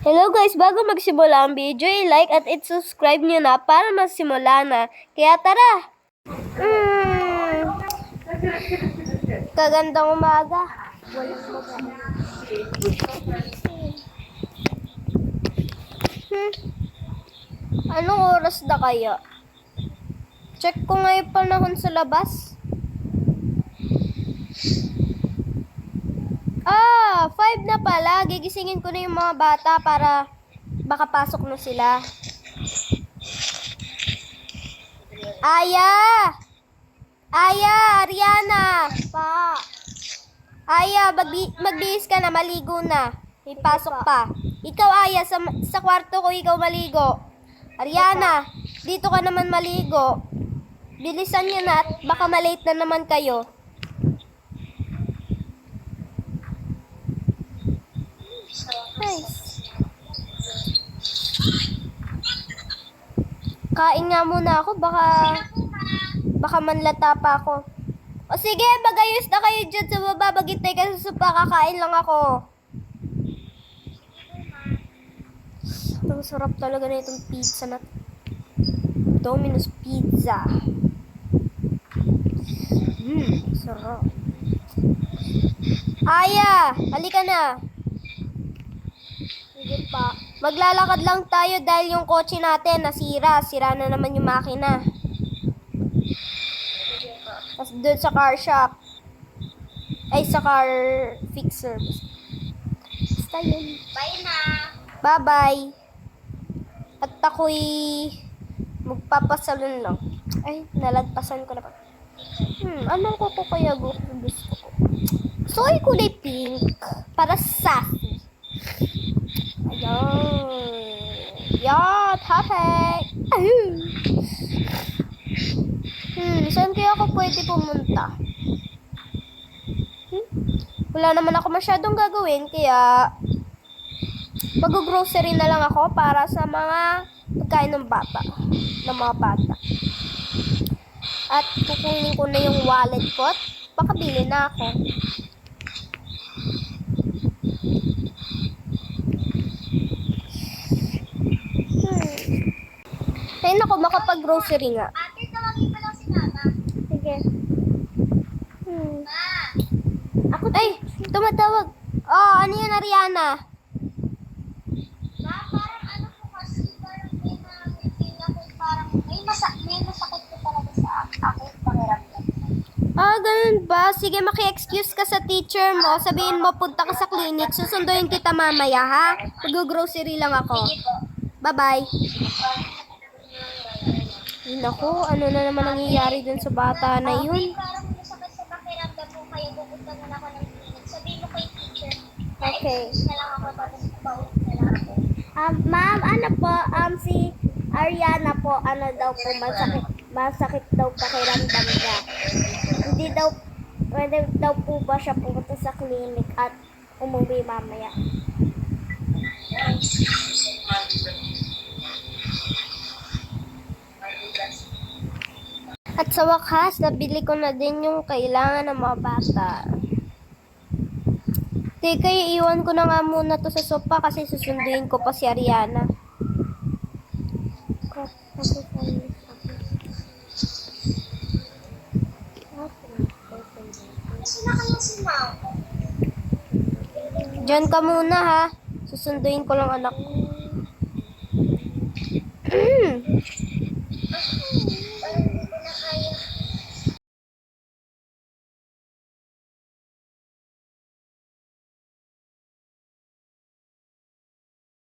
Hello guys, bago magsimula ang video, i-like at i-subscribe nyo na para magsimula na. Kaya tara! Kagandang umaga. Anong oras na kaya? Check ko nga yung panahon sa labas. 5 na pala. Gigisingin ko na yung mga bata para baka pasok na sila. Aya! Aya! Ariana! Pa! Aya, magbihis ka na. Maligo na. May pasok pa. Ikaw, Aya, sa kwarto ko ikaw maligo. Ariana, dito ka naman maligo. Bilisan nyo na at baka malate na naman kayo. Nice. Kain nga muna ako, baka manlata pa ako. O sige, magayos na kayo dyan sa baba, bagitay ka sa sopa, kakain lang ako. Ang sarap talaga na itong pizza na Domino's Pizza. Sarap. Aya, halika na. Sige pa. Maglalakad lang tayo dahil yung kotse natin nasira. Sira na naman yung makina. Tapos doon sa car shop. Ay, sa car fixer. Basta yun. Bye na. Bye-bye. At ako'y magpapasalon lang. Ay, nalagpasan ko na pa. Anong ko kaya gusto ko? So, ay kulay pink. Para sassy. Ayan. Yan, perfect. Saan kaya ako pwede pumunta? Wala naman ako masyadong gagawin, kaya mag-grocery na lang ako para sa mga pagkain ng mga bata. At kukunin ko na yung wallet ko at baka bili na ako. Ay nako, makapag-grocery nga. Ate, tawagin pa lang si Mama. Sige. Ma. Ako, ay, tumatawag. Oh, ano yan, Ariana? Ma, parang ano po kasi, parang may na-feel ako, parang may masakit ko talaga sa akin pakiramdam. Ganun ba? Sige, maki-excuse ka sa teacher mo. Sabihin mo, punta ka sa clinic. Susunduin kita mamaya, ha? Mag-grocery lang ako. Sige po. Bye-bye. Naku, ano na naman nangyayari dun sa bata na May yun? parang masakit sa pakiramdam mo, kaya pupunta na ako ng clinic. Sabihin mo kay teacher. Okay. Na lang ako, tapos pauwi na lang ako. Ma'am, ano po, si Ariana po, ano daw po, masakit daw pakiramdam niya. Hindi daw, pwede daw po ba siya pumunta sa clinic at umuwi mamaya? At sa wakas, nabili ko na din yung kailangan ng mga bata. Teka, iiwan ko na nga muna to sa sopa kasi susunduin ko pa si Ariana. Sino kaya si Mama? Diyan ka muna ha. Susunduin ko lang anak ko.